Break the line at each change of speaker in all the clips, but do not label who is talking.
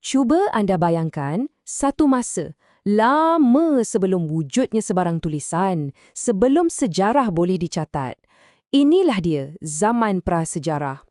Cuba anda bayangkan satu masa, lama sebelum wujudnya sebarang tulisan, sebelum sejarah boleh dicatat. Inilah dia zaman prasejarah.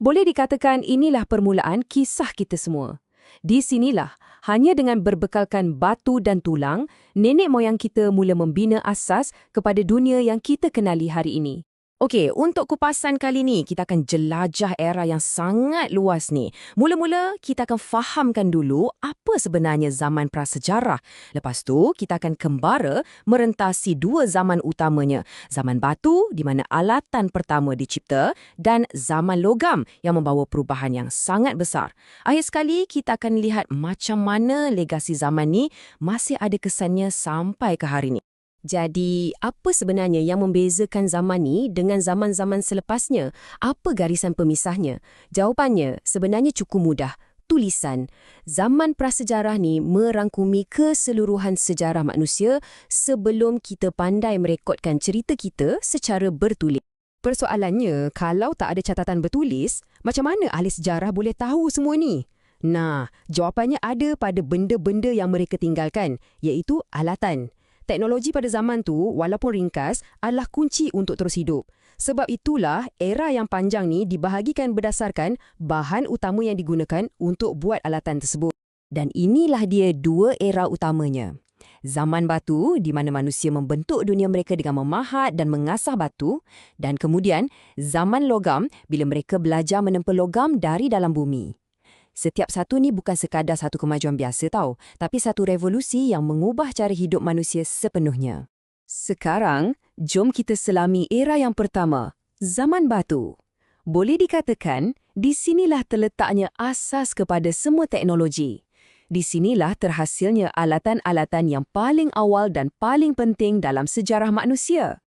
Boleh dikatakan inilah permulaan kisah kita semua. Di sinilah, hanya dengan berbekalkan batu dan tulang, nenek moyang kita mula membina asas kepada dunia yang kita kenali hari ini. Okey, untuk kupasan kali ni, kita akan jelajah era yang sangat luas ni. Mula-mula, kita akan fahamkan dulu apa sebenarnya zaman prasejarah. Lepas tu, kita akan kembara merentasi dua zaman utamanya. Zaman batu, di mana alatan pertama dicipta, dan zaman logam yang membawa perubahan yang sangat besar. Akhir sekali, kita akan lihat macam mana legasi zaman ni masih ada kesannya sampai ke hari ni. Jadi, apa sebenarnya yang membezakan zaman ni dengan zaman-zaman selepasnya? Apa garisan pemisahnya? Jawapannya sebenarnya cukup mudah. Tulisan. Zaman prasejarah ni merangkumi keseluruhan sejarah manusia sebelum kita pandai merekodkan cerita kita secara bertulis. Persoalannya, kalau tak ada catatan bertulis, macam mana ahli sejarah boleh tahu semua ni? Nah, jawapannya ada pada benda-benda yang mereka tinggalkan, iaitu alatan. Teknologi pada zaman tu, walaupun ringkas, adalah kunci untuk terus hidup. Sebab itulah, era yang panjang ni dibahagikan berdasarkan bahan utama yang digunakan untuk buat alatan tersebut. Dan inilah dia dua era utamanya. Zaman batu, di mana manusia membentuk dunia mereka dengan memahat dan mengasah batu. Dan kemudian, zaman logam, bila mereka belajar menempa logam dari dalam bumi. Setiap satu ni bukan sekadar satu kemajuan biasa tau, tapi satu revolusi yang mengubah cara hidup manusia sepenuhnya. Sekarang, jom kita selami era yang pertama, zaman batu. Boleh dikatakan, di sinilah terletaknya asas kepada semua teknologi. Di sinilah terhasilnya alatan-alatan yang paling awal dan paling penting dalam sejarah manusia.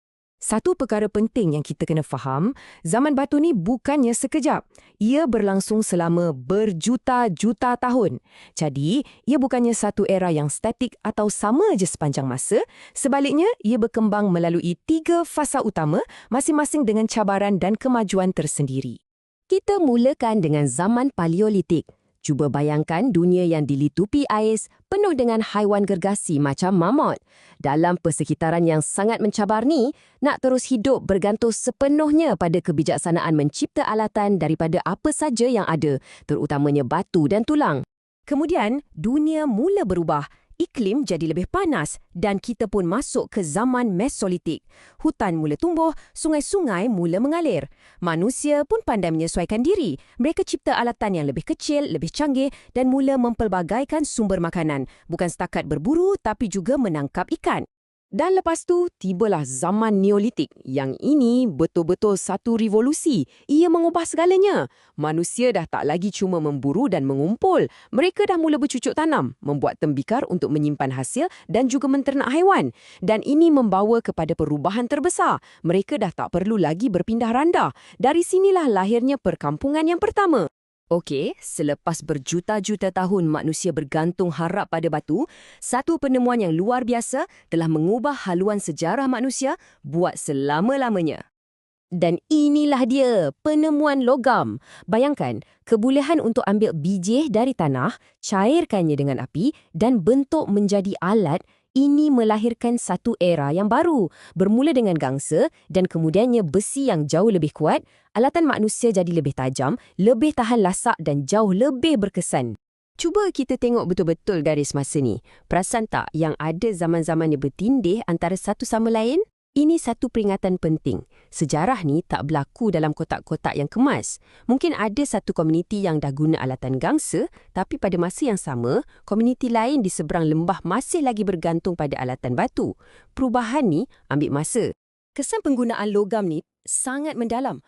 Satu perkara penting yang kita kena faham, zaman batu ni bukannya sekejap. Ia berlangsung selama berjuta-juta tahun. Jadi, ia bukannya satu era yang statik atau sama je sepanjang masa. Sebaliknya, ia berkembang melalui 3 fasa utama, masing-masing dengan cabaran dan kemajuan tersendiri. Kita mulakan dengan zaman Paleolitik. Cuba bayangkan dunia yang dilitupi ais, penuh dengan haiwan gergasi macam mamut. Dalam persekitaran yang sangat mencabar ni, nak terus hidup bergantung sepenuhnya pada kebijaksanaan mencipta alatan daripada apa saja yang ada, terutamanya batu dan tulang. Kemudian, dunia mula berubah. Iklim jadi lebih panas dan kita pun masuk ke zaman Mesolitik. Hutan mula tumbuh, sungai-sungai mula mengalir. Manusia pun pandai menyesuaikan diri. Mereka cipta alatan yang lebih kecil, lebih canggih dan mula mempelbagaikan sumber makanan. Bukan setakat berburu tapi juga menangkap ikan. Dan lepas tu, tibalah zaman Neolitik. Yang ini betul-betul satu revolusi. Ia mengubah segalanya. Manusia dah tak lagi cuma memburu dan mengumpul. Mereka dah mula bercucuk tanam, membuat tembikar untuk menyimpan hasil dan juga menternak haiwan. Dan ini membawa kepada perubahan terbesar. Mereka dah tak perlu lagi berpindah randah. Dari sinilah lahirnya perkampungan yang pertama. Okey, selepas berjuta-juta tahun manusia bergantung harap pada batu, satu penemuan yang luar biasa telah mengubah haluan sejarah manusia buat selama-lamanya. Dan inilah dia, penemuan logam. Bayangkan, kebolehan untuk ambil biji dari tanah, cairkannya dengan api dan bentuk menjadi alat. Ini melahirkan satu era yang baru, bermula dengan gangsa dan kemudiannya besi yang jauh lebih kuat, alatan manusia jadi lebih tajam, lebih tahan lasak dan jauh lebih berkesan. Cuba kita tengok betul-betul garis masa ni. Perasan tak yang ada zaman-zaman yang bertindih antara satu sama lain? Ini satu peringatan penting. Sejarah ni tak berlaku dalam kotak-kotak yang kemas. Mungkin ada satu komuniti yang dah guna alatan gangsa, tapi pada masa yang sama, komuniti lain di seberang lembah masih lagi bergantung pada alatan batu. Perubahan ni ambil masa. Kesan penggunaan logam ni sangat mendalam.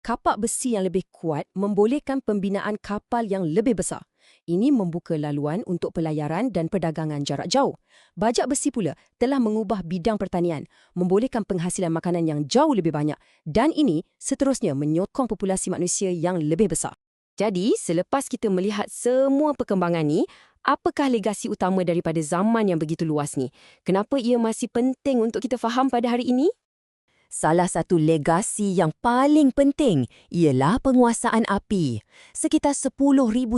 Kapak besi yang lebih kuat membolehkan pembinaan kapal yang lebih besar. Ini membuka laluan untuk pelayaran dan perdagangan jarak jauh. Bajak besi pula telah mengubah bidang pertanian, membolehkan penghasilan makanan yang jauh lebih banyak dan ini seterusnya menyokong populasi manusia yang lebih besar. Jadi, selepas kita melihat semua perkembangan ni, apakah legasi utama daripada zaman yang begitu luas ni? Kenapa ia masih penting untuk kita faham pada hari ini?
Salah satu legasi yang paling penting ialah penguasaan api. Sekitar 10,000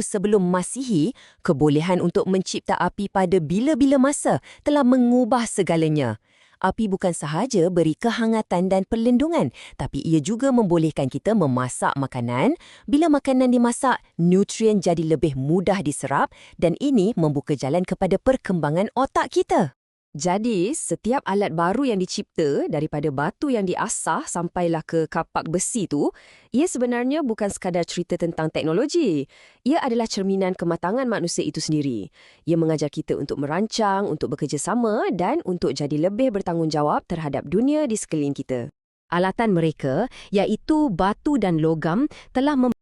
sebelum Masihi, kebolehan untuk mencipta api pada bila-bila masa telah mengubah segalanya. Api bukan sahaja beri kehangatan dan perlindungan, tapi ia juga membolehkan kita memasak makanan. Bila makanan dimasak, nutrien jadi lebih mudah diserap dan ini membuka jalan kepada perkembangan otak kita.
Jadi, setiap alat baru yang dicipta daripada batu yang diasah sampailah ke kapak besi tu, ia sebenarnya bukan sekadar cerita tentang teknologi. Ia adalah cerminan kematangan manusia itu sendiri. Ia mengajar kita untuk merancang, untuk bekerjasama dan untuk jadi lebih bertanggungjawab terhadap dunia di sekeliling kita. Alatan mereka, iaitu batu dan logam, telah